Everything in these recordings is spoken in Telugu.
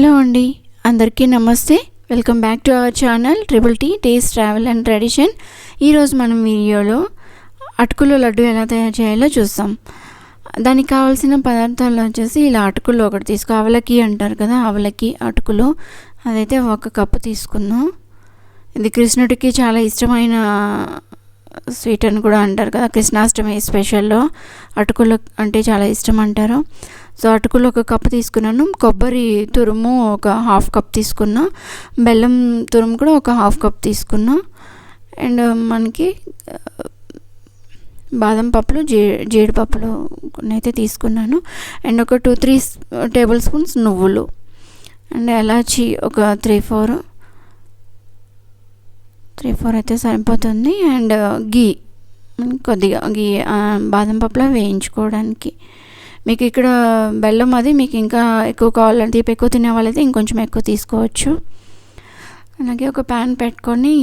హలో అండి, అందరికీ నమస్తే. Welcome back to our channel triple tea taste travel and tradition. ఈరోజు మనం వీడియోలో అటుకుల లడ్డు ఎలా తయారు చేయాలో చూస్తాం. దానికి కావాల్సిన పదార్థాలు వచ్చేసి ఇలా అటుకులు ఒకటి తీసుకో, అవలకి అంటారు కదా, అవలకి అటుకులు అదైతే 1 కప్పు తీసుకున్నాం. ఇది కృష్ణుడికి చాలా ఇష్టమైన స్వీట్ అని కూడా అంటారు కదా, కృష్ణాష్టమి స్పెషల్లో అటుకులు అంటే చాలా ఇష్టం అంటారు. సో అటుకులు 1 కప్పు తీసుకున్నాను. కొబ్బరి తురుము ఒక 1/2 కప్ తీసుకున్నా. బెల్లం తురుము కూడా ఒక 1/2 కప్ తీసుకున్నా. అండ్ మనకి బాదం పప్పులు, జీడిపప్పులు అయితే తీసుకున్నాను. అండ్ ఒక 2-3 టేబుల్ స్పూన్స్ నువ్వులు, అండ్ ఎలాచి ఒక 3-4 అయితే సరిపోతుంది. అండ్ కొద్దిగా గీ బాదం పప్పులో వేయించుకోవడానికి. మీకు ఇక్కడ బెల్లం అది మీకు ఇంకా ఎక్కువ కావాలంటే, తీపి ఎక్కువ తినే వాళ్ళైతే ఇంకొంచెం ఎక్కువ తీసుకోవచ్చు. అలాగే ఒక ప్యాన్ పెట్టుకొని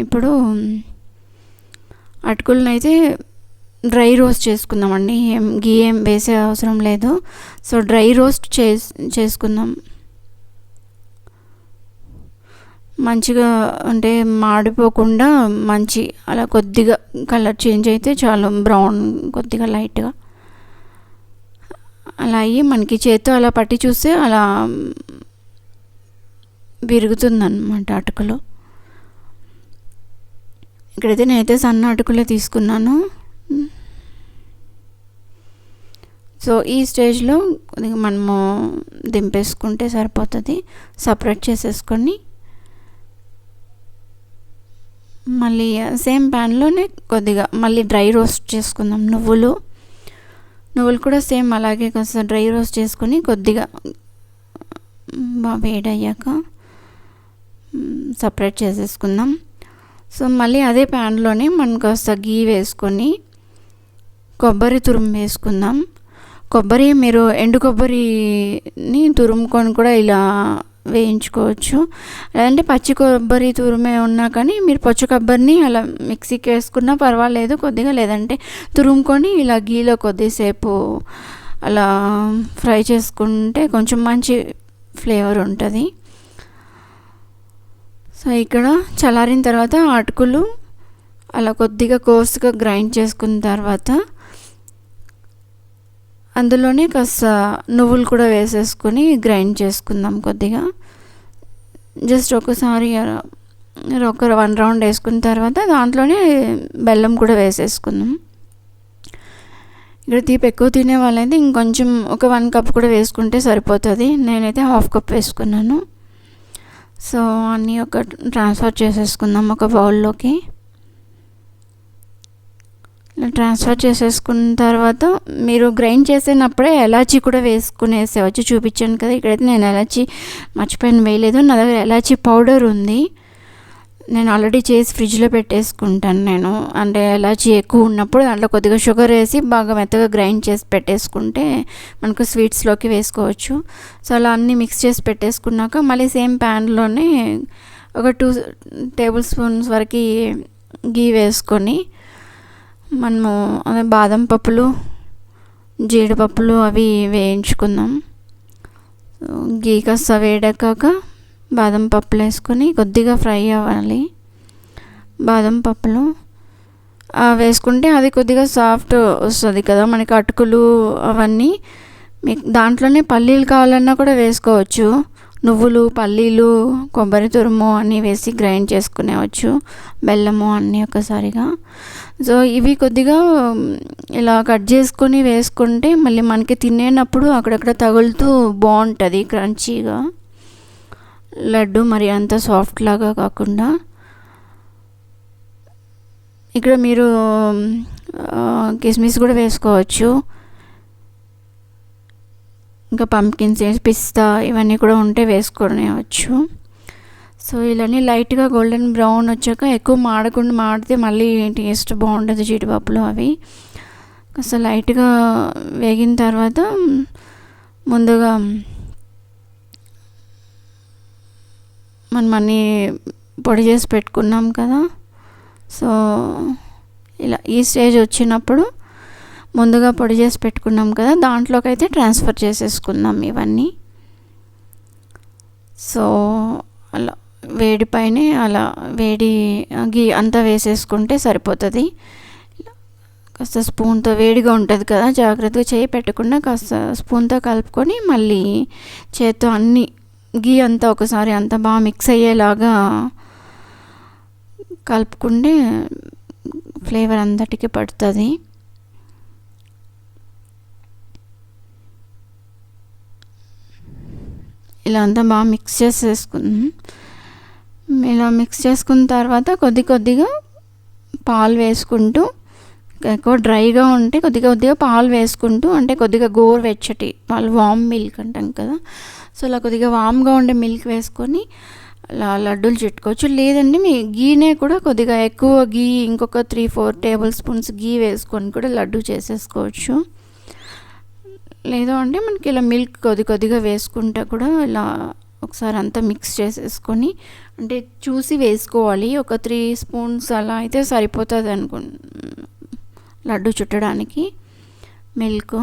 ఇప్పుడు అటుకులను అయితే డ్రై రోస్ట్ చేసుకుందామండి. ఏం వేసే అవసరం లేదు. సో డ్రై రోస్ట్ చేసుకుందాం. మంచిగా అంటే మాడిపోకుండా మంచి అలా కొద్దిగా కలర్ చేంజ్ అయితే చాలు, బ్రౌన్ కొద్దిగా లైట్గా అలా అయ్యి మనకి చేత్తో అలా పట్టి చూస్తే అలా విరుగుతుందన్నమాట అటుకులు. ఇక్కడైతే నేనైతే సన్న అటుకులే తీసుకున్నాను. సో ఈ స్టేజ్లో కొద్దిగా మనము దింపేసుకుంటే సరిపోతుంది. సపరేట్ చేసేసుకొని మళ్ళీ సేమ్ ప్యాన్లోనే కొద్దిగా మళ్ళీ డ్రై రోస్ట్ చేసుకుందాం. నువ్వులు కూడా సేమ్ అలాగే కాస్త డ్రై రోస్ట్ చేసుకొని కొద్దిగా బాగా వేడయ్యాక సపరేట్ చేసేసుకుందాం. సో మళ్ళీ అదే ప్యాన్లోనే మనం కాస్త గీ వేసుకొని కొబ్బరి తురుము వేసుకుందాం. కొబ్బరి మీరు ఎండు కొబ్బరిని తురుముకొని కూడా ఇలా వేయించుకోవచ్చు. లేదంటే పచ్చి కొబ్బరి తురుమే ఉన్నా కానీ మీరు పచ్చి కొబ్బరిని అలా మిక్సీకి వేసుకున్నా పర్వాలేదు కొద్దిగా, లేదంటే తురుముకొని ఇలా గీలో కొద్దిసేపు అలా ఫ్రై చేసుకుంటే కొంచెం మంచి ఫ్లేవర్ ఉంటుంది. సో ఇక్కడ చల్లారిన తర్వాత అటుకులు అలా కొద్దిగా కోర్సుగా గ్రైండ్ చేసుకున్న తర్వాత అందులోనే కాస్త నువ్వులు కూడా వేసేసుకొని గ్రైండ్ చేసుకుందాం. కొద్దిగా జస్ట్ ఒకసారి ఒక 1 రౌండ్ వేసుకున్న తర్వాత దాంట్లోనే బెల్లం కూడా వేసేసుకుందాం. ఇక్కడ తీపి ఎక్కువ తినే వాళ్ళైతే ఇంకొంచెం ఒక 1 కప్ కూడా వేసుకుంటే సరిపోతుంది. నేనైతే 1/2 కప్ వేసుకున్నాను. సో అన్నీ ఒక ట్రాన్స్ఫర్ చేసేసుకుందాం ఒక బౌల్లోకి. ట్రాన్స్ఫర్ చేసేసుకున్న తర్వాత మీరు గ్రైండ్ చేసేటప్పుడే ఎలాచీ కూడా వేసుకునేసేవచ్చు. చూపించాను కదా, ఇక్కడైతే నేను ఎలాచీ మర్చిపోయిన వేయలేదు. నా దగ్గర ఎలాచీ పౌడర్ ఉంది, నేను ఆల్రెడీ చేసి ఫ్రిడ్జ్లో పెట్టేసుకుంటాను. నేను అంటే ఎలాచీ ఎక్కువ ఉన్నప్పుడు దాంట్లో కొద్దిగా షుగర్ వేసి బాగా మెత్తగా గ్రైండ్ చేసి పెట్టేసుకుంటే మనకు స్వీట్స్లోకి వేసుకోవచ్చు. సో అలా అన్నీ మిక్స్ చేసి పెట్టేసుకున్నాక మళ్ళీ సేమ్ ప్యాన్లోనే ఒక 2 టేబుల్ స్పూన్స్ వరకు గీ వేసుకొని మనము అదే బాదం పప్పులు, జీడిపప్పులు అవి వేయించుకుందాం. గీ కాస్త వేడెక్కాక బాదం పప్పులు వేసుకొని కొద్దిగా ఫ్రై అవ్వాలి. బాదం పప్పులు వేసుకుంటే అది కొద్దిగా సాఫ్ట్ వస్తుంది కదా మనకి అటుకులు అవన్నీ. మీకు దాంట్లోనే పల్లీలు కావాలన్నా కూడా వేసుకోవచ్చు. నువ్వులు, పల్లీలు, కొబ్బరి తురుము అన్నీ వేసి గ్రైండ్ చేసుకునేవచ్చు, బెల్లము అన్నీ ఒకసారిగా. సో ఇవి కొద్దిగా ఇలా కట్ చేసుకొని వేసుకుంటే మళ్ళీ మనకి తినేటప్పుడు అక్కడక్కడ తగులుతూ బాగుంటుంది క్రంచీగా. లడ్డు మరి అంత సాఫ్ట్ లాగా కాకుండా. ఇక్కడ మీరు కిస్మిస్ కూడా వేసుకోవచ్చు, ఇంకా పంప్కిన్ సీడ్స్, పిస్తా ఇవన్నీ కూడా ఉంటే వేసుకునేవచ్చు. సో ఇలానే లైట్గా గోల్డెన్ బ్రౌన్ వచ్చాక, ఎక్కువ మాడితే మళ్ళీ టేస్ట్ బాగుంటుంది జీడిపప్పులు అవి. కాస్త లైట్గా వేగిన తర్వాత ముందుగా మనం అన్నీ పొడి చేసి పెట్టుకున్నాం కదా. సో ఇలా ఈ స్టేజ్ వచ్చినప్పుడు ముందుగా పొడి చేసి పెట్టుకున్నాం కదా, దాంట్లోకి అయితే ట్రాన్స్ఫర్ చేసేసుకుందాం ఇవన్నీ. సో అలా వేడి పైనే అలా వేడి గీ అంతా వేసేసుకుంటే సరిపోతుంది. కాస్త స్పూన్తో వేడిగా ఉంటుంది కదా, జాగ్రత్తగా చేయి పెట్టకుండా కాస్త స్పూన్తో కలుపుకొని మళ్ళీ చేత్తో అన్నీ గీ అంతా ఒకసారి అంతా బాగా మిక్స్ అయ్యేలాగా కలుపుకుంటే ఫ్లేవర్ అంతటికి పడుతుంది. ఇలా అంతా బాగా మిక్స్ చేసేసుకున్నాం. ఇలా మిక్స్ చేసుకున్న తర్వాత కొద్దిగా పాలు వేసుకుంటూ, ఎక్కువ డ్రైగా ఉంటే కొద్దిగా పాలు వేసుకుంటూ, అంటే కొద్దిగా గోరువెచ్చటి పాలు, వామ్ మిల్క్ అంటాం కదా, సో అలా కొద్దిగా వామ్గా ఉండే మిల్క్ వేసుకొని అలా లడ్డూలు చుట్టుకోవచ్చు. లేదండి మీ గీనే కూడా కొద్దిగా ఎక్కువ గీ, ఇంకొక 3-4 టేబుల్ స్పూన్స్ గీ వేసుకొని కూడా లడ్డు చేసేసుకోవచ్చు. లేదు అంటే మనకి ఇలా మిల్క్ కొద్దిగా వేసుకుంటా కూడా ఇలా ఒకసారి అంతా మిక్స్ చేసేసుకొని, అంటే చూసి వేసుకోవాలి. ఒక 3 స్పూన్స్ అలా అయితే సరిపోతుంది లడ్డు చుట్టడానికి మిల్క్.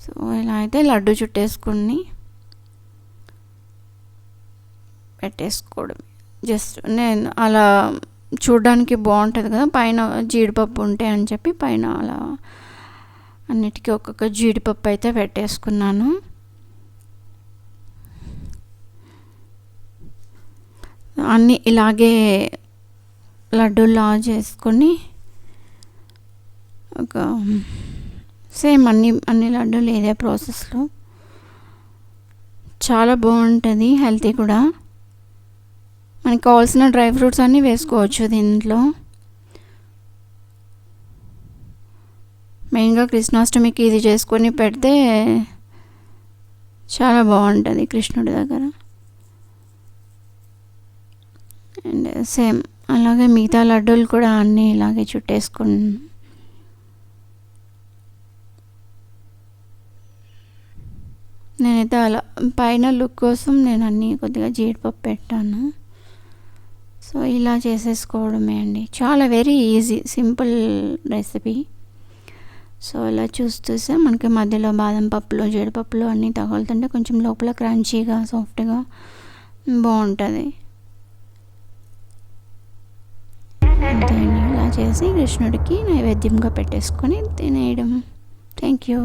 సో ఇలా అయితే లడ్డు చుట్టేసుకుని పెట్టేసుకోవడం. జస్ట్ నేను అలా చూడడానికి బాగుంటుంది కదా, పైన జీడిపప్పు ఉంటే అని చెప్పి పైన అలా అన్నిటికీ ఒక్కొక్క జీడిపప్పు అయితే పెట్టేసుకున్నాను. అన్నీ ఇలాగే లడ్డూలా చేసుకొని ఒక సేమ్ అన్ని లడ్డూలు ఇదే ప్రాసెస్లో చాలా బాగుంటుంది, హెల్తీ కూడా. మనకి కావాల్సిన డ్రై ఫ్రూట్స్ అన్నీ వేసుకోవచ్చు దీంట్లో. మెయిన్గా కృష్ణాష్టమికి ఇది చేసుకొని పెడితే చాలా బాగుంటుంది కృష్ణుడి దగ్గర. అండ్ సేమ్ అలాగే మిగతా లడ్డూలు కూడా అన్నీ ఇలాగే చుట్టేసుకుని నేనైతే అలా పైన లుక్ కోసం నేను అన్నీ కొద్దిగా జీడిపప్పు పెట్టాను. సో ఇలా చేసేసుకోవడమే అండి, చాలా very easy, simple recipe. So ఇలా చూస్తే మనకి మధ్యలో బాదం పప్పులు, జీడిపప్పులు అన్నీ తగులుతుంటే కొంచెం లోపల క్రంచీగా, సాఫ్ట్గా బాగుంటుంది. అంతే అండి, ఇలా చేసి కృష్ణుడికి నైవేద్యంగా పెట్టేసుకొని తినేయడం. Thank you.